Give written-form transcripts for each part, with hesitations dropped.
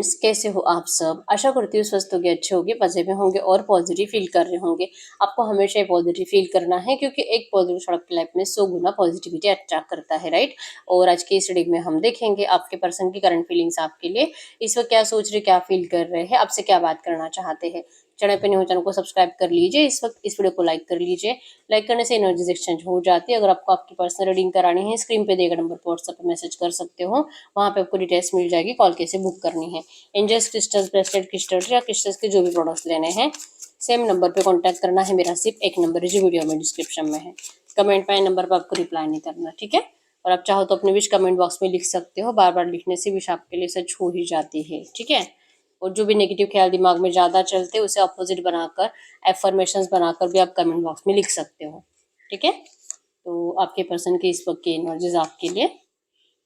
Friends, कैसे हो आप सब। आशा करती हूँ स्वस्थ होंगे, अच्छे होंगे, मजे में होंगे और पॉजिटिव फील कर रहे होंगे। आपको हमेशा ही पॉजिटिव फील करना है क्योंकि एक पॉजिटिव थॉट आपकी लाइफ में 100 गुना पॉजिटिविटी अट्रैक्ट करता है, राइट। और आज की इस रीडिंग में हम देखेंगे आपके पर्सन की करंट फीलिंग्स आपके लिए इस वक्त क्या सोच रहे, क्या फील कर रहे हैं, आपसे क्या बात करना चाहते हैं। चैनल पे नहीं हो चैनल को सब्सक्राइब कर लीजिए, इस वक्त इस वीडियो को लाइक कर लीजिए। लाइक करने से एनर्जीज एक्सचेंज हो जाती है। अगर आपको आपकी पर्सनल रीडिंग करानी है, स्क्रीन पे दिए गए नंबर पर व्हाट्सएप पे मैसेज कर सकते हो, वहाँ पे आपको डिटेल्स मिल जाएगी, कॉल कैसे बुक करनी है। एंजल्स क्रिस्टल्स, ब्रेसलेट क्रिस्टल्स या क्रिस्टल्स के जो भी प्रोडक्ट्स लेने हैं, सेम नंबर पे कांटेक्ट करना है। मेरा सिर्फ एक नंबर है जो वीडियो में डिस्क्रिप्शन में है। कमेंट में नंबर पर आपको रिप्लाई नहीं करना, ठीक है। और आप चाहो तो अपनी विश कमेंट बॉक्स में लिख सकते हो, बार बार लिखने से विश आपके लिए सच हो ही जाती है, ठीक है। और जो भी नेगेटिव ख्याल दिमाग में ज़्यादा चलते हैं उसे अपोजिट बनाकर, एफर्मेशंस बनाकर भी आप कमेंट बॉक्स में लिख सकते हो, ठीक है। तो आपके पर्सन की इस वक्त की एनर्जीज आपके लिए,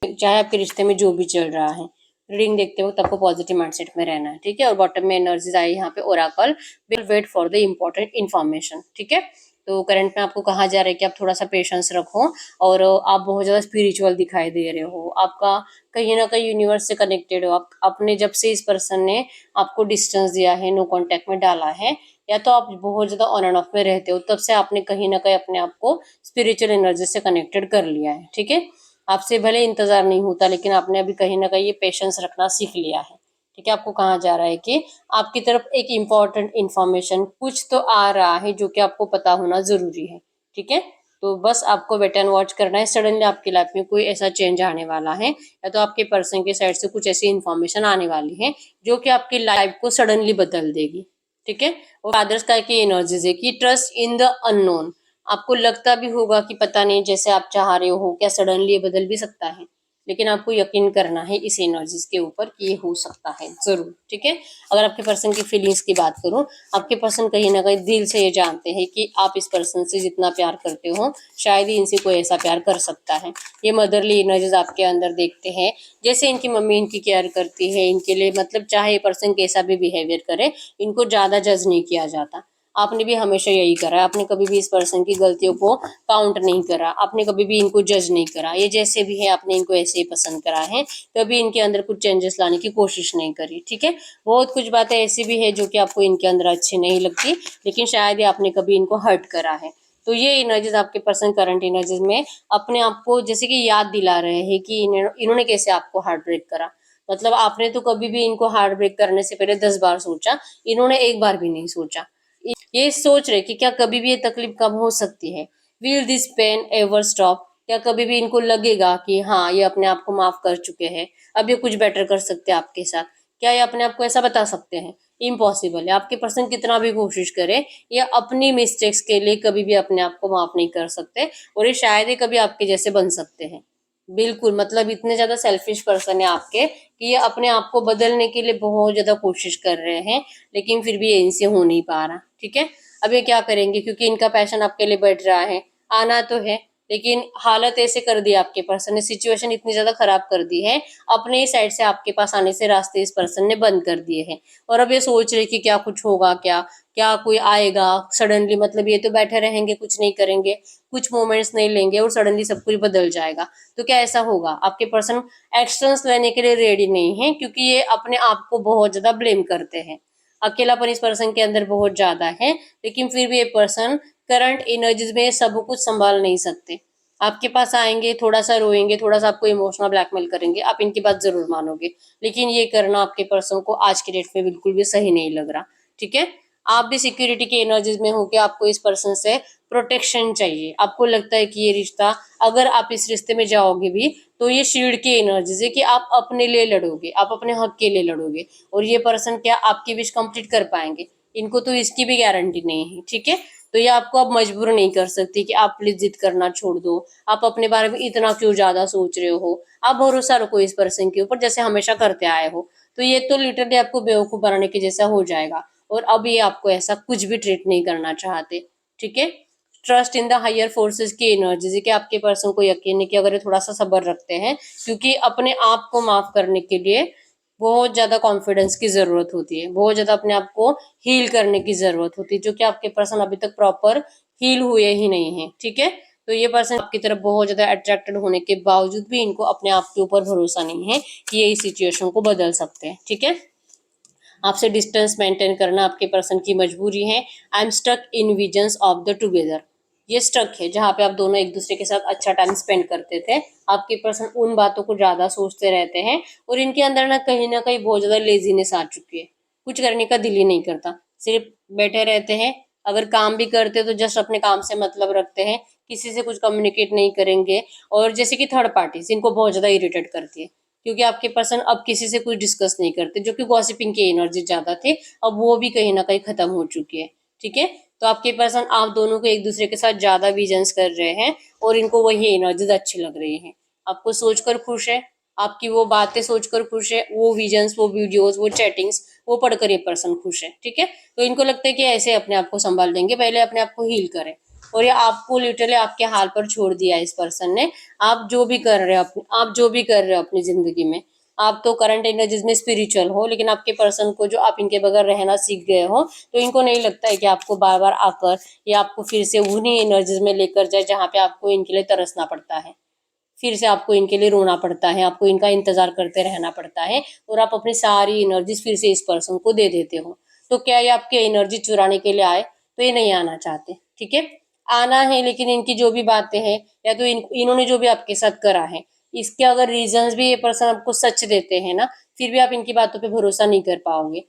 चाहे आपके रिश्ते में जो भी चल रहा है, रीडिंग देखते वक्त आपको पॉजिटिव माइंडसेट में रहना है, ठीक है। और बॉटम में एनर्जीज आई यहाँ पे oracle will wait for the important information, ठीक है। तो करंट में आपको कहा जा रहा है कि आप थोड़ा सा पेशेंस रखो और आप बहुत ज़्यादा स्पिरिचुअल दिखाई दे रहे हो। आपका कहीं ना कहीं यूनिवर्स से कनेक्टेड हो आप। आपने जब से इस पर्सन ने आपको डिस्टेंस दिया है, नो कांटेक्ट में डाला है, या तो आप बहुत ज़्यादा ऑन एंड ऑफ में रहते हो, तब से आपने कहीं ना कहीं अपने आप को स्पिरिचुअल एनर्जी से कनेक्टेड कर लिया है, ठीक है। आपसे भले इंतजार नहीं होता लेकिन आपने अभी कहीं ना कहीं ये पेशेंस रखना सीख लिया है, ठीक है। आपको कहा जा रहा है कि आपकी तरफ एक इम्पॉर्टेंट इन्फॉर्मेशन कुछ तो आ रहा है जो कि आपको पता होना जरूरी है, ठीक है। तो बस आपको वेट एंड वॉच करना है। सडनली आपकी लाइफ में कोई ऐसा चेंज आने वाला है या तो आपके पर्सन के साइड से कुछ ऐसी इन्फॉर्मेशन आने वाली है जो कि आपकी लाइफ को सडनली बदल देगी, ठीक है। और फादर्स का की एनर्जीज है कि ट्रस्ट इन द अननोन। आपको लगता भी होगा कि पता नहीं जैसे आप चाह रहे हो क्या सडनली ये बदल भी सकता है, लेकिन आपको यकीन करना है इस एनर्जीज के ऊपर कि ये हो सकता है जरूर, ठीक है। अगर आपके पर्सन की फीलिंग्स की बात करूं, आपके पर्सन कहीं ना कहीं दिल से ये जानते हैं कि आप इस पर्सन से जितना प्यार करते हो शायद ही इनसे कोई ऐसा प्यार कर सकता है। ये मदरली एनर्जीज आपके अंदर देखते हैं, जैसे इनकी मम्मी इनकी केयर करती है इनके लिए, मतलब चाहे ये पर्सन कैसा भी बिहेवियर करे, इनको ज्यादा जज नहीं किया जाता। आपने भी हमेशा यही करा है, आपने कभी भी इस पर्सन की गलतियों को काउंट नहीं करा, आपने कभी भी इनको जज नहीं करा। ये जैसे भी है आपने इनको ऐसे ही पसंद करा है, कभी इनके अंदर कुछ चेंजेस लाने की कोशिश नहीं करी, ठीक है। बहुत कुछ बातें ऐसी भी है जो कि आपको इनके अंदर अच्छी नहीं लगती, लेकिन शायद ही आपने कभी इनको हर्ट करा है। तो ये एनर्जीज आपके पर्सन करंट एनर्जीज में अपने आप को जैसे कि याद दिला रहे हैं कि इन्होंने कैसे आपको हार्ट ब्रेक करा। मतलब आपने तो कभी भी इनको हार्ट ब्रेक करने से पहले 10 बार सोचा, इन्होंने एक बार भी नहीं सोचा। ये सोच रहे कि क्या कभी भी ये तकलीफ कम हो सकती है, will this pain ever stop. क्या कभी भी इनको लगेगा कि हाँ ये अपने आप को माफ कर चुके हैं, अब ये कुछ बेटर कर सकते हैं आपके साथ। क्या ये अपने आप को ऐसा बता सकते हैं? इम्पॉसिबल है। आपके पर्सन कितना भी कोशिश करे, ये अपनी मिस्टेक्स के लिए कभी भी अपने आप को माफ नहीं कर सकते, और ये शायद ही कभी आपके जैसे बन सकते हैं। बिल्कुल, मतलब इतने ज्यादा सेल्फिश पर्सन है आपके कि ये अपने आप को बदलने के लिए बहुत ज्यादा कोशिश कर रहे हैं, लेकिन फिर भी ये इनसे हो नहीं पा रहा, ठीक है। अब ये क्या करेंगे, क्योंकि इनका पैशन आपके लिए बढ़ रहा है, आना तो है, लेकिन हालत ऐसे कर दी आपके पर्सन ने, सिचुएशन इतनी ज्यादा खराब कर दी है, अपने ही साइड से आपके पास आने से रास्ते इस पर्सन ने बंद कर दिए हैं। और अब ये सोच रहे कि क्या कुछ होगा, क्या क्या कोई आएगा सडनली, मतलब ये तो बैठे रहेंगे कुछ नहीं करेंगे, कुछ मोमेंट्स नहीं लेंगे और सडनली सब कुछ बदल जाएगा। तो क्या ऐसा होगा? आपके पर्सन एक्शंस लेने के लिए रेडी नहीं है, क्योंकि ये अपने आप को बहुत ज्यादा ब्लेम करते हैं। अकेलापन इस पर्सन के अंदर बहुत ज्यादा है, लेकिन फिर भी ये पर्सन करंट एनर्जीज में सब कुछ संभाल नहीं सकते। आपके पास आएंगे, थोड़ा सा रोएंगे, थोड़ा सा आपको इमोशनल ब्लैकमेल करेंगे, आप इनकी बात जरूर मानोगे, लेकिन ये करना आपके पर्सन को आज के डेट में बिल्कुल भी सही नहीं लग रहा, ठीक है। आप भी सिक्योरिटी की एनर्जीज में हो कि आपको इस पर्सन से प्रोटेक्शन चाहिए। आपको लगता है कि ये रिश्ता, अगर आप इस रिश्ते में जाओगे भी तो ये शील्ड की एनर्जीज है कि आप अपने लिए लड़ोगे, आप अपने हक के लिए लड़ोगे, और ये पर्सन क्या आपकी विश कंप्लीट कर पाएंगे? इनको तो इसकी भी गारंटी नहीं है, ठीक है। तो ये आपको अब मजबूर नहीं कर सकती कि आप प्लीज जिद करना छोड़ दो, आप अपने बारे में इतना क्यों ज्यादा सोच रहे हो, आप भरोसा रखो इस पर्सन के ऊपर जैसे हमेशा करते आए हो। तो ये तो लिटरली आपको बेवकूफ बनाने के जैसा हो जाएगा, और अब ये आपको ऐसा कुछ भी ट्रीट नहीं करना चाहते, ठीक है। Trust in the higher forces की एनर्जी कि आपके पर्सन को यकीन है कि अगर ये थोड़ा सा सब्र रखते हैं, क्योंकि अपने आप को माफ करने के लिए बहुत ज्यादा कॉन्फिडेंस की जरूरत होती है, बहुत ज्यादा अपने आप को हील करने की जरूरत होती है, जो कि आपके पर्सन अभी तक प्रॉपर हील हुए ही नहीं है, ठीक है। तो ये पर्सन आपकी तरफ बहुत ज्यादा अट्रैक्टेड होने के बावजूद भी इनको अपने आप के ऊपर भरोसा नहीं है कि ये इस सिचुएशन को बदल सकते हैं। ठीक है, आपसे डिस्टेंस मेंटेन करना आपके पर्सन की मजबूरी है। I am stuck in visions of the together, ये स्टक है जहाँ पे आप दोनों एक दूसरे के साथ अच्छा टाइम स्पेंड करते थे। आपके पर्सन उन बातों को ज्यादा सोचते रहते हैं और इनके अंदर ना कहीं बहुत ज्यादा लेजीनेस आ चुकी है। कुछ करने का दिल ही नहीं करता, सिर्फ बैठे रहते हैं। अगर काम भी करते तो जस्ट अपने काम से मतलब रखते हैं, किसी से कुछ कम्युनिकेट नहीं करेंगे। और जैसे कि थर्ड पार्टीज इनको बहुत ज्यादा इरिटेट करती है, क्योंकि आपके पर्सन अब किसी से कुछ डिस्कस नहीं करते, जो कि गॉसिपिंग की एनर्जी ज्यादा थी, अब वो भी कहीं ना कहीं खत्म हो चुकी है। ठीक है, तो आपके पर्सन आप दोनों को एक दूसरे के साथ ज्यादा विजन्स कर रहे हैं और इनको वही एनर्जीज अच्छी लग रही है। आपको सोचकर खुश है, आपकी वो बातें सोचकर खुश है, वो विजन्स, वो वीडियोस, वो चैटिंग्स, वो पढ़कर ये पर्सन खुश है। ठीक है, तो इनको लगता है कि ऐसे अपने आप को संभाल लेंगे, पहले अपने आप को हील करें। और ये आपको लिटरली आपके हाल पर छोड़ दिया है इस पर्सन ने। आप जो भी कर रहे हो आप जो भी कर रहे हो अपनी जिंदगी में, आप तो करंट एनर्जीज में स्पिरिचुअल हो, लेकिन आपके पर्सन को जो आप इनके बगैर रहना सीख गए हो, तो इनको नहीं लगता है कि आपको बार बार आकर ये आपको फिर से उन्हीं एनर्जीज में लेकर जाए जहाँ पे आपको इनके लिए तरसना पड़ता है, फिर से आपको इनके लिए रोना पड़ता है, आपको इनका इंतजार करते रहना पड़ता है, और आप अपनी सारी एनर्जीज फिर से इस पर्सन को दे देते हो। तो क्या ये आपकी एनर्जी चुराने के लिए आए? तो ये नहीं आना चाहते। ठीक है, आना है, लेकिन इनकी जो भी बातें हैं या तो इन्होंने जो भी आपके साथ करा है, इसके अगर रीजंस भी ये पर्सन आपको सच देते हैं ना, फिर भी आप इनकी बातों पे भरोसा नहीं कर पाओगे।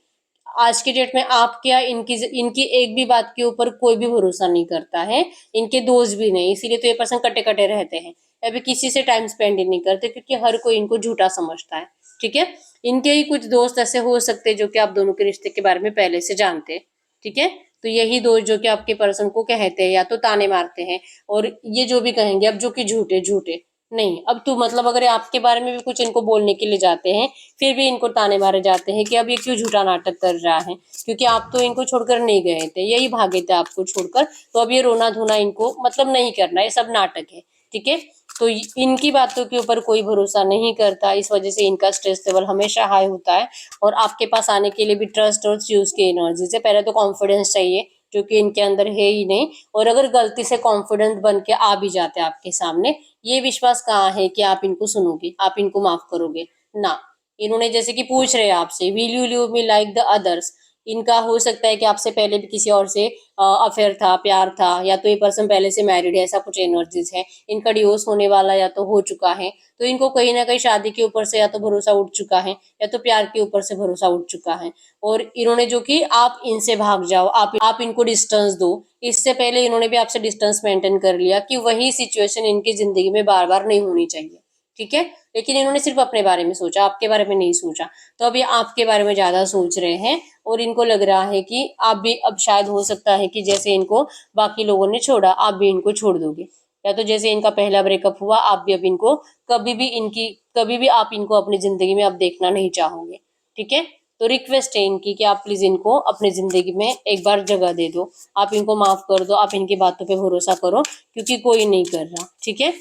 आज की डेट में आप क्या इनकी इनकी एक भी बात के ऊपर कोई भी भरोसा नहीं करता है, इनके दोस्त भी नहीं, इसीलिए तो ये पर्सन कटे कटे रहते हैं। अभी किसी से टाइम स्पेंड ही नहीं करते, क्योंकि हर कोई इनको झूठा समझता है। ठीक है, इनके ही कुछ दोस्त ऐसे हो सकते हैं जो कि आप दोनों के रिश्ते के बारे में पहले से जानते हैं। ठीक है, तो यही दोस्त जो कि आपके पर्सन को कहते हैं या तो ताने मारते हैं, और ये जो भी कहेंगे अब जो कि झूठे झूठे नहीं, अब तो मतलब अगर ये आपके बारे में भी कुछ इनको बोलने के लिए जाते हैं, फिर भी इनको ताने मारे जाते हैं कि अब ये क्यों झूठा नाटक कर रहा है, क्योंकि आप तो इनको छोड़कर नहीं गए थे, यही भागे थे आपको छोड़कर, तो अब ये रोना धोना इनको मतलब नहीं करना, ये सब नाटक है। ठीक है, तो इनकी बातों के ऊपर कोई भरोसा नहीं करता, इस वजह से इनका स्ट्रेस लेवल हमेशा हाई होता है। और आपके पास आने के लिए भी ट्रस्ट और च्यूज की एनर्जी से पहले तो कॉन्फिडेंस चाहिए, जो कि इनके अंदर है ही नहीं। और अगर गलती से कॉन्फिडेंट बन के आ भी जाते हैं आपके सामने, ये विश्वास कहाँ है कि आप इनको सुनोगे, आप इनको माफ करोगे ना। इन्होंने जैसे कि पूछ रहे हैं आपसे, will you live me like the others. इनका हो सकता है कि आपसे पहले भी किसी और से अफेयर था, प्यार था, या तो ये पर्सन पहले से मैरिड है, ऐसा कुछ एनर्जीज है। इनका डिवोर्स होने वाला या तो हो चुका है, तो इनको कहीं ना कहीं शादी के ऊपर से या तो भरोसा उठ चुका है, या तो प्यार के ऊपर से भरोसा उठ चुका है। और इन्होंने जो कि आप इनसे भाग जाओ, आप इनको डिस्टेंस दो, इससे पहले इन्होंने भी आपसे डिस्टेंस मेंटेन कर लिया कि वही सिचुएशन इनकी जिंदगी में बार बार नहीं होनी चाहिए। ठीक है, लेकिन इन्होंने सिर्फ अपने बारे में सोचा, आपके बारे में नहीं सोचा। तो अब ये आपके बारे में ज्यादा सोच रहे हैं, और इनको लग रहा है कि आप भी अब शायद हो सकता है कि जैसे इनको बाकी लोगों ने छोड़ा, आप भी इनको छोड़ दोगे, या तो जैसे इनका पहला ब्रेकअप हुआ, आप भी अब इनको कभी भी आप इनको अपनी जिंदगी में अब देखना नहीं चाहोगे। ठीक है, तो रिक्वेस्ट है इनकी कि आप प्लीज इनको अपनी जिंदगी में एक बार जगह दे दो, आप इनको माफ कर दो, आप इनकी बातों पे भरोसा करो, क्योंकि कोई नहीं कर रहा। ठीक है,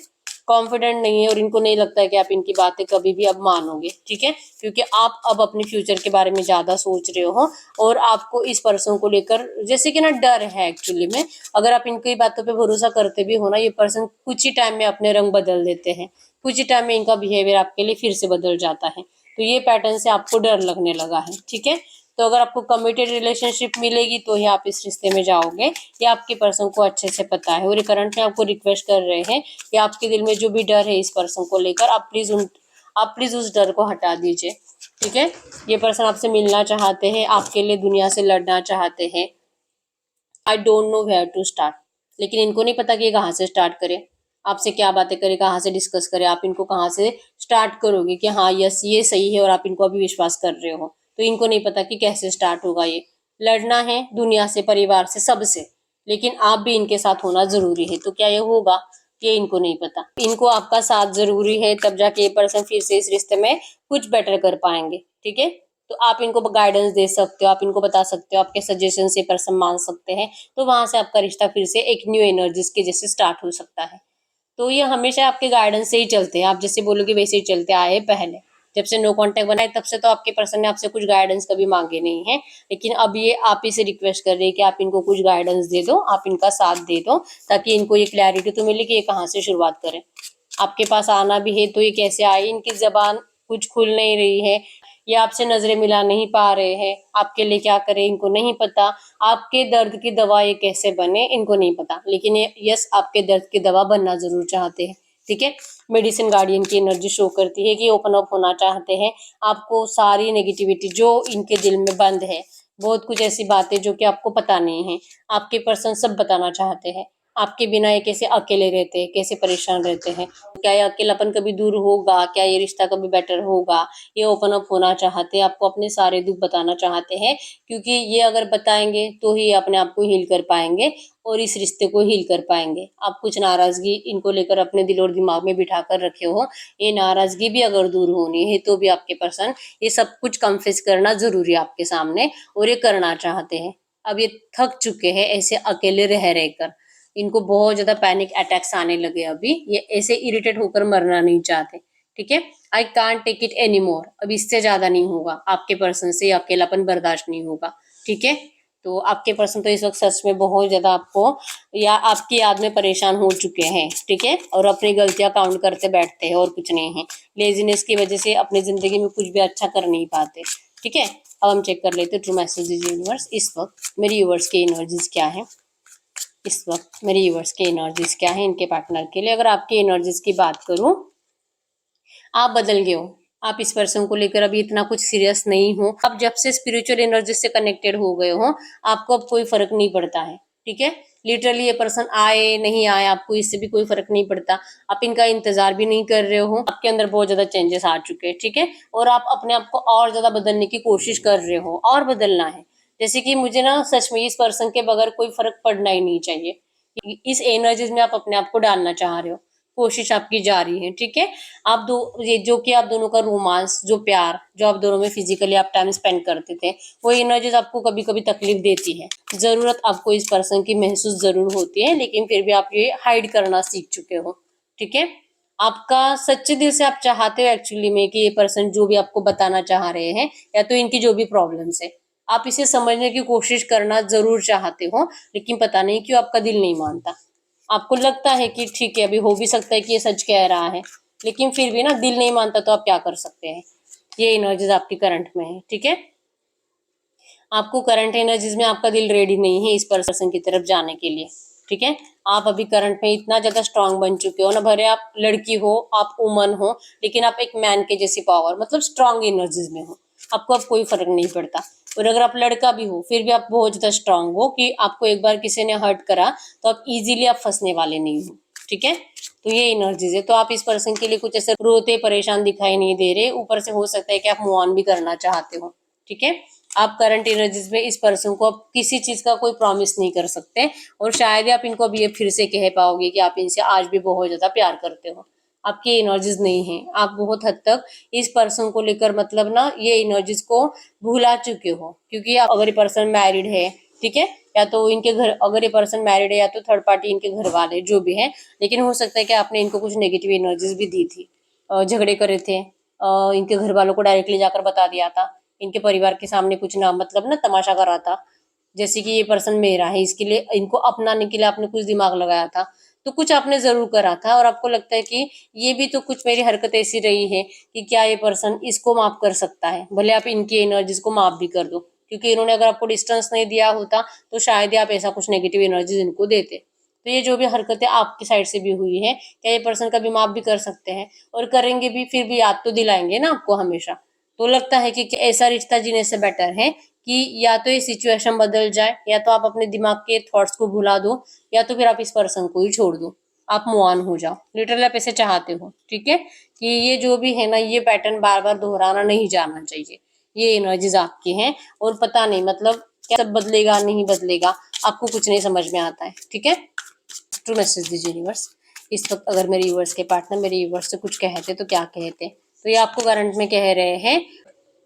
कॉन्फिडेंट नहीं है, और इनको नहीं लगता है कि आप इनकी बातें कभी भी अब मानोगे। ठीक है, क्योंकि आप अब अपने फ्यूचर के बारे में ज्यादा सोच रहे हो, और आपको इस पर्सन को लेकर जैसे कि ना डर है एक्चुअली में। अगर आप इनकी बातों पे भरोसा करते भी हो ना, ये पर्सन कुछ ही टाइम में अपने रंग बदल देते हैं, कुछ ही टाइम में इनका बिहेवियर आपके लिए फिर से बदल जाता है। तो ये पैटर्न से आपको डर लगने लगा है। ठीक है, तो अगर आपको कमिटेड रिलेशनशिप मिलेगी तो ही आप इस रिश्ते में जाओगे, ये आपके पर्सन को अच्छे से पता है। और ये करंट में आपको रिक्वेस्ट कर रहे हैं कि आपके दिल में जो भी डर है इस पर्सन को लेकर, आप प्लीज उस डर को हटा दीजिए। ठीक है, ये पर्सन आपसे मिलना चाहते हैं, आपके लिए दुनिया से लड़ना चाहते हैं। I don't know where to start, लेकिन इनको नहीं पता कि ये कहाँ से स्टार्ट करे, आपसे क्या बातें करे, कहाँ से डिस्कस करे, आप इनको कहाँ से स्टार्ट करोगे कि हाँ यस ये सही है, और आप इनको अभी विश्वास कर रहे हो। तो इनको नहीं पता कि कैसे स्टार्ट होगा। ये लड़ना है दुनिया से, परिवार से, सबसे, लेकिन आप भी इनके साथ होना जरूरी है। तो क्या ये होगा, ये इनको नहीं पता। इनको आपका साथ जरूरी है, तब जाके ये पर्सन फिर से इस रिश्ते में कुछ बेटर कर पाएंगे। ठीक है, तो आप इनको गाइडेंस दे सकते हो, आप इनको बता सकते हो, आपके सजेशन से पर्सन मान सकते हैं, तो वहां से आपका रिश्ता फिर से एक न्यू एनर्जीज के जैसे स्टार्ट हो सकता है। तो ये हमेशा आपके गाइडेंस से ही चलते हैं, आप जैसे बोलोगे वैसे ही चलते आए हैं पहले। जब से नो कांटेक्ट बनाए तब से तो आपके पर्सन ने आपसे कुछ गाइडेंस कभी मांगे नहीं है, लेकिन अब ये आप ही से रिक्वेस्ट कर रही है कि आप इनको कुछ गाइडेंस दे दो, आप इनका साथ दे दो, ताकि इनको ये क्लैरिटी तो मिले कि ये कहाँ से शुरुआत करें। आपके पास आना भी है तो ये कैसे आए, इनकी जबान कुछ खुल नहीं रही है, ये आपसे नजरें मिला नहीं पा रहे हैं, आपके लिए क्या करें इनको नहीं पता, आपके दर्द की दवा ये कैसे बने इनको नहीं पता, लेकिन ये यस आपके दर्द की दवा बनना जरूर चाहते हैं। ठीक है, मेडिसिन गार्डियन की एनर्जी शो करती है कि ओपन अप होना चाहते हैं, आपको सारी नेगेटिविटी जो इनके दिल में बंद है, बहुत कुछ ऐसी बातें जो कि आपको पता नहीं है, आपके पर्सन सब बताना चाहते हैं। आपके बिना ये कैसे अकेले रहते हैं, कैसे परेशान रहते हैं, क्या ये अकेलापन कभी दूर होगा, क्या ये रिश्ता कभी बेटर होगा, ये ओपन अप होना चाहते हैं, आपको अपने सारे दुख बताना चाहते हैं, क्योंकि ये अगर बताएंगे तो ही अपने आप को हील कर पाएंगे और इस रिश्ते को हील कर पाएंगे। आप कुछ नाराजगी इनको लेकर अपने दिल और दिमाग में बिठा कर रखे हो, ये नाराजगी भी अगर दूर होनी है तो भी आपके पर्सन ये सब कुछ कन्फेस करना जरूरी है आपके सामने, और ये करना चाहते हैं। अब ये थक चुके हैं ऐसे अकेले रह रहकर, इनको बहुत ज्यादा पैनिक अटैक्स आने लगे, अभी ये ऐसे इरिटेट होकर मरना नहीं चाहते। ठीक है, I can't take it any more, अब इससे ज्यादा नहीं होगा, आपके पर्सन से अकेलापन बर्दाश्त नहीं होगा। ठीक है, तो आपके पर्सन तो इस वक्त सच में बहुत ज्यादा आपको या आपकी याद में परेशान हो चुके हैं। ठीक है, और अपनी गलतियां काउंट करते बैठते हैं और कुछ नहीं है, लेजीनेस की वजह से अपनी जिंदगी में कुछ भी अच्छा कर नहीं पाते। ठीक है, अब हम चेक कर लेते ट्रू मैसेजेस यूनिवर्स, इस वक्त मेरी यूनिवर्स की एनर्जीज क्या है, इस वक्त मेरे यूवर्स के एनर्जीज क्या है इनके पार्टनर के लिए। अगर आपकी एनर्जीज की बात करूं, आप बदल गए हो, आप इस पर्सन को लेकर अभी इतना कुछ सीरियस नहीं हो, अब जब से स्पिरिचुअल एनर्जी से कनेक्टेड हो गए हो आपको अब कोई फर्क नहीं पड़ता है। ठीक है, लिटरली ये पर्सन आए नहीं आए आपको इससे भी कोई फर्क नहीं पड़ता, आप इनका इंतजार भी नहीं कर रहे हो, आपके अंदर बहुत ज्यादा चेंजेस आ चुके हैं। ठीक है, और आप अपने आप को और ज्यादा बदलने की कोशिश कर रहे हो, और बदलना है। जैसे कि मुझे ना सच में इस पर्सन के बगैर कोई फर्क पड़ना ही नहीं चाहिए, इस एनर्जीज में आप अपने आप को डालना चाह रहे हो, कोशिश आपकी जारी है। ठीक है, आप दो ये जो कि आप दोनों का रोमांस, जो प्यार जो आप दोनों में फिजिकली आप टाइम स्पेंड करते थे, वो एनर्जीज आपको कभी कभी तकलीफ देती है, जरूरत आपको इस पर्सन की महसूस जरूर होती है, लेकिन फिर भी आप ये हाइड करना सीख चुके हो। ठीक है, आपका सच्चे दिल से आप चाहते हो एक्चुअली में कि ये पर्सन जो भी आपको बताना चाह रहे हैं या तो इनकी जो भी प्रॉब्लम्स है, आप इसे समझने की कोशिश करना जरूर चाहते हो, लेकिन पता नहीं क्यों आपका दिल नहीं मानता। आपको लगता है कि ठीक है अभी हो भी सकता है कि ये सच कह रहा है, लेकिन फिर भी ना दिल नहीं मानता, तो आप क्या कर सकते हैं। ये एनर्जीज आपकी करंट में है। ठीक है, आपको करंट एनर्जीज में आपका दिल रेडी नहीं है इस पर्सन की तरफ जाने के लिए। ठीक है, आप अभी करंट में इतना ज्यादा स्ट्रांग बन चुके हो ना, भले आप लड़की हो आप वुमन हो, लेकिन आप एक मैन के जैसी पावर मतलब स्ट्रांग एनर्जीज में हो, आपको अब कोई फर्क नहीं पड़ता। और अगर आप लड़का भी हो फिर भी आप बहुत ज्यादा स्ट्रांग हो कि आपको एक बार किसी ने हर्ट करा तो आप इजीली आप फंसने वाले नहीं हो। ठीक है, तो ये एनर्जीज है, तो आप इस पर्सन के लिए कुछ ऐसे रोते परेशान दिखाई नहीं दे रहे, ऊपर से हो सकता है कि आप मूव ऑन भी करना चाहते हो। ठीक है, आप करंट एनर्जीज में इस पर्सन को अब किसी चीज का कोई प्रॉमिस नहीं कर सकते, और शायद ही आप इनको अब ये फिर से कह पाओगे कि आप इनसे आज भी बहुत ज्यादा प्यार करते हो। आपकी एनर्जीज नहीं है, आप बहुत हद तक इस पर्सन को लेकर मतलब ना ये एनर्जीज को भुला चुके हो, क्योंकि आप अगर ये पर्सन मैरिड है, ठीक है, या तो इनके घर अगर ये पर्सन मैरिड है या तो थर्ड पार्टी इनके घर वाले जो भी है, लेकिन हो सकता है कि आपने इनको कुछ नेगेटिव एनर्जीज भी दी थी, झगड़े करे थे, इनके घर वालों को डायरेक्टली जाकर बता दिया था, इनके परिवार के सामने कुछ ना मतलब ना तमाशा करा था, जैसे कि ये पर्सन मेरा है इसके लिए इनको अपनाने के लिए आपने कुछ दिमाग लगाया था, तो कुछ आपने जरूर करा था, और आपको लगता है कि ये भी तो कुछ मेरी हरकत ऐसी रही है कि क्या ये पर्सन इसको माफ कर सकता है, भले आप इनकी एनर्जीज को माफ भी कर दो, क्योंकि इन्होंने अगर आपको डिस्टेंस नहीं दिया होता तो शायद ही आप ऐसा कुछ नेगेटिव एनर्जीज इनको देते। तो ये जो भी हरकतें आपकी साइड से भी हुई है, क्या ये पर्सन कभी माफ भी कर सकते हैं, और करेंगे भी फिर भी याद तो दिलाएंगे ना आपको हमेशा। तो लगता है कि ऐसा रिश्ता जीने से बेटर है कि या तो ये सिचुएशन बदल जाए, या तो आप अपने दिमाग के थॉट्स को भुला दो, या तो फिर आप इस पर्सन को ही छोड़ दो, आप मूव ऑन हो जाओ, लिटरली आप ऐसे चाहते हो। ठीक है, कि ये जो भी है ना ये पैटर्न बार बार दोहराना नहीं जाना चाहिए, ये एनर्जीज आपकी हैं, और पता नहीं मतलब क्या सब बदलेगा नहीं बदलेगा, आपको कुछ नहीं समझ में आता है। ठीक है, ट्रू मैसेज दीजिए यूनिवर्स, इस वक्त अगर मेरे यूनिवर्स के पार्टनर मेरे यूनिवर्स से कुछ कहते तो क्या कहते। तो ये आपको करंट में कह रहे हैं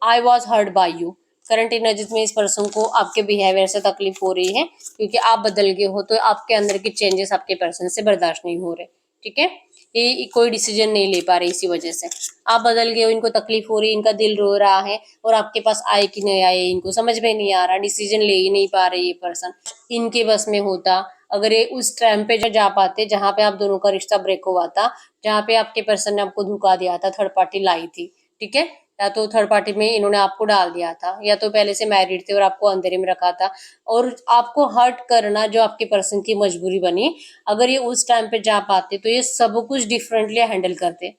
I was hurt by you, current energies में इस पर्सन को आपके बिहेवियर से तकलीफ हो रही है, क्योंकि आप बदल गए हो, तो आपके अंदर के चेंजेस आपके पर्सन से बर्दाश्त नहीं हो रहे। ठीक है, ये कोई डिसीजन नहीं ले पा रहे, इसी वजह से आप बदल गए हो, इनको तकलीफ हो रही है, इनका दिल रो रहा है, और आपके पास आए कि नहीं आए इनको समझ में नहीं आ रहा, डिसीजन ले ही नहीं पा रहे ये पर्सन। इनके बस में होता अगर ये उस टाइम पे जा पाते जहाँ पे आप दोनों का रिश्ता ब्रेक हुआ था, जहाँ पे आपके पर्सन ने आपको धोखा दिया था, थर्ड पार्टी लाई थी, ठीक है, या तो थर्ड पार्टी में इन्होंने आपको डाल दिया था, या तो पहले से मैरिड थे और आपको अंधेरे में रखा था, और आपको हर्ट करना जो आपके पर्सन की मजबूरी बनी, अगर ये उस टाइम पे जा पाते तो ये सब कुछ डिफरेंटली हैंडल करते।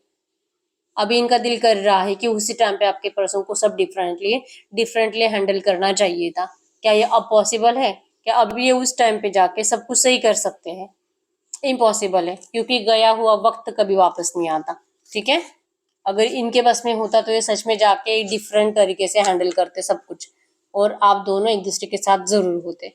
अभी इनका दिल कर रहा है कि उसी टाइम पे आपके पर्सन को सब डिफरेंटली हैंडल करना चाहिए था। क्या ये अब पॉसिबल है? क्या अभी ये उस टाइम पे जाके सब कुछ सही कर सकते हैं? इम्पॉसिबल है, क्योंकि गया हुआ वक्त कभी वापस नहीं आता, ठीक है। अगर इनके बस में होता तो ये सच में जाके डिफरेंट तरीके से हैंडल करते सब कुछ, और आप दोनों एक दूसरे के साथ जरूर होते।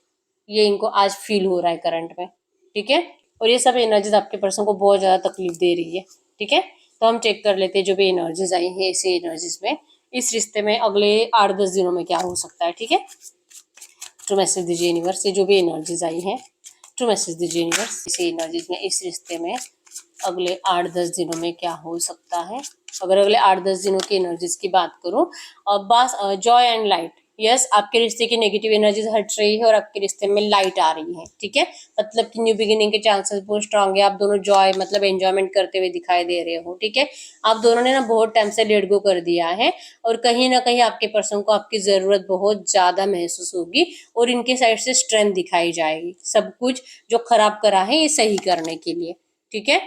ये इनको आज फील हो रहा है करंट में, ठीक है। और ये सब एनर्जीज आपके पर्सन को बहुत ज्यादा तकलीफ दे रही है, ठीक है। तो हम चेक कर लेते हैं जो भी एनर्जीज आई है ऐसे एनर्जीज में इस रिश्ते में अगले 8-10 दिनों में क्या हो सकता है, ठीक है। ट्रू मैसेज दीजिए यूनिवर्स, ये जो भी एनर्जीज आई है ट्रू मैसेज दीजिए यूनिवर्स, इसी एनर्जीज में इस रिश्ते में अगले 8-10 दिनों में क्या हो सकता है। अगर अगले 8-10 दिनों की एनर्जीज की बात करूं, बस जॉय एंड लाइट, यस आपके रिश्ते की नेगेटिव एनर्जीज हट रही है और आपके रिश्ते में लाइट आ रही है, ठीक है। मतलब कि न्यू बिगिनिंग के चांसेस बहुत स्ट्रांग है, आप दोनों जॉय मतलब एंजॉयमेंट करते हुए दिखाई दे रहे हो, ठीक है। आप दोनों ने ना बहुत टाइम से लेट गो कर दिया है, और कहीं ना कहीं आपके पर्सन को आपकी जरूरत बहुत ज्यादा महसूस होगी, और इनके साइड से स्ट्रेंथ दिखाई जाएगी, सब कुछ जो खराब करा है ये सही करने के लिए, ठीक है।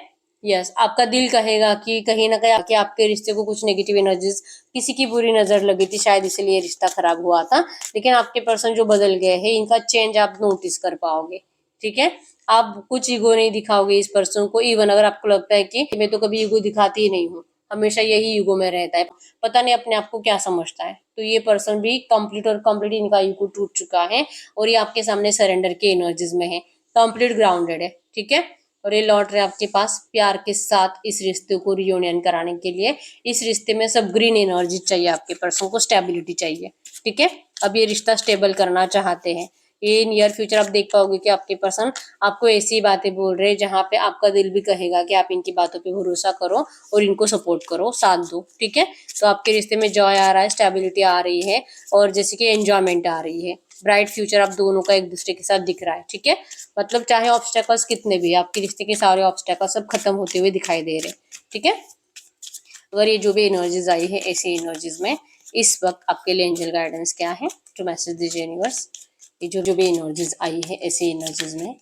यस आपका दिल कहेगा कि कहीं ना कहीं कि आपके रिश्ते को कुछ नेगेटिव एनर्जीज किसी की बुरी नजर लगी थी, शायद इसलिए रिश्ता खराब हुआ था, लेकिन आपके पर्सन जो बदल गए हैं इनका चेंज आप नोटिस कर पाओगे, ठीक है। आप कुछ ईगो नहीं दिखाओगे इस पर्सन को, इवन अगर आपको लगता है कि मैं तो कभी ईगो दिखाती ही नहीं हूँ, हमेशा यही ईगो में रहता है, पता नहीं अपने आप को क्या समझता है, तो ये पर्सन भी कंप्लीट इनका ईगो टूट चुका है, और ये आपके सामने सरेंडर के एनर्जीज में है, कंप्लीट ग्राउंडेड है, ठीक है। और ये लौट रहे आपके पास प्यार के साथ इस रिश्ते को रियूनियन कराने के लिए। इस रिश्ते में सब ग्रीन एनर्जी चाहिए, आपके पर्सन को स्टेबिलिटी चाहिए, ठीक है। अब ये रिश्ता स्टेबल करना चाहते हैं, ये नियर फ्यूचर आप देख पाओगे कि आपके पर्सन आपको ऐसी बातें बोल रहे हैं जहाँ पे आपका दिल भी कहेगा कि आप इनकी बातों पे भरोसा करो और इनको सपोर्ट करो, साथ दो, ठीक है। तो आपके रिश्ते में जॉय आ रहा है, स्टेबिलिटी आ रही है, और जैसे कि एंजॉयमेंट आ रही है, ब्राइट फ्यूचर आप दोनों का एक दूसरे के साथ दिख रहा है, ठीक है। मतलब चाहे ऑब्स्टेकल्स कितने भी, आपके रिश्ते के सारे ऑब्स्टेकल्स सब खत्म होते हुए दिखाई दे रहे, ठीक है। अगर ये जो भी एनर्जीज आई है ऐसी एनर्जीज में इस वक्त आपके लिए एंजल गाइडेंस क्या है, तो मैसेज दीजिए यूनिवर्स। ये जो भी एनर्जीज आई है ऐसी एनर्जीज में,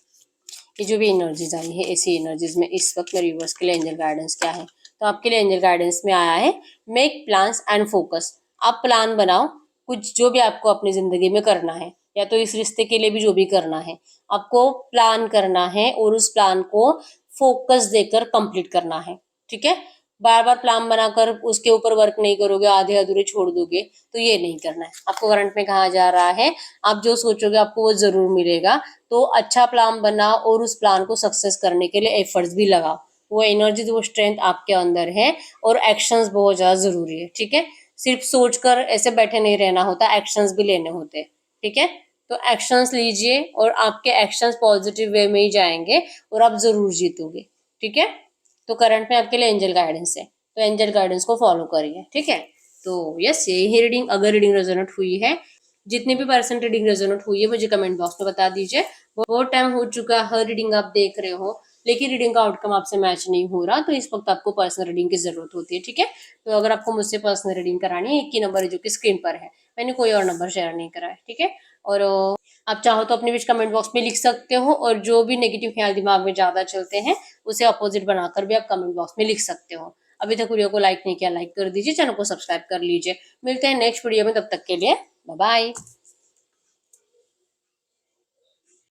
ये जो भी एनर्जीज आई है ऐसी एनर्जीज में इस वक्त मेरे व्यूअर्स के लिए एंजल गाइडेंस क्या है। तो आपके लिए एंजल गाइडेंस में आया है मेक प्लान्स एंड फोकस। आप प्लान बनाओ, कुछ जो भी आपको अपनी जिंदगी में करना है, या तो इस रिश्ते के लिए भी जो भी करना है, आपको प्लान करना है और उस प्लान को फोकस देकर कंप्लीट करना है, ठीक है। बार बार प्लान बनाकर उसके ऊपर वर्क नहीं करोगे, आधे अधूरे छोड़ दोगे, तो ये नहीं करना है। आपको करंट में कहा जा रहा है आप जो सोचोगे आपको वो जरूर मिलेगा, तो अच्छा प्लान बनाओ और उस प्लान को सक्सेस करने के लिए एफर्ट्स भी लगाओ। वो एनर्जी वो स्ट्रेंथ आपके अंदर है, और एक्शंस बहुत ज्यादा जरूरी है, ठीक है। सिर्फ सोचकर ऐसे बैठे नहीं रहना होता, एक्शंस भी लेने होते, ठीक है। तो एक्शंस लीजिए और आपके एक्शंस पॉजिटिव वे में ही जाएंगे और आप जरूर जीतोगे, ठीक है। तो करंट में आपके लिए एंजल गाइडेंस है, तो एंजल गाइडेंस को फॉलो करिए, ठीक है। तो यस यही रीडिंग, अगर रीडिंग रेजोनेट हुई है, जितने भी पर्सन रीडिंग रेजोनेट हुई है मुझे कमेंट बॉक्स में बता दीजिए। बहुत टाइम हो चुका है, हर रीडिंग आप देख रहे हो लेकिन रीडिंग का आउटकम आपसे मैच नहीं हो रहा, तो इस वक्त आपको पर्सनल रीडिंग की जरूरत होती है, ठीक है। तो अगर आपको मुझसे पर्सनल रीडिंग करानी है, एक ही नंबर है जो कि स्क्रीन पर है, मैंने कोई और नंबर शेयर नहीं करा है, ठीक है। और आप चाहो तो अपने विश कमेंट बॉक्स में लिख सकते हो, और जो भी नेगेटिव ख्याल दिमाग में ज्यादा चलते हैं उसे अपोजिट बनाकर भी आप कमेंट बॉक्स में लिख सकते हो। अभी तक वीडियो को लाइक नहीं किया, लाइक कर दीजिए, चैनल को सब्सक्राइब कर लीजिए। मिलते हैं नेक्स्ट वीडियो में, तब तक के लिए बाय बाय।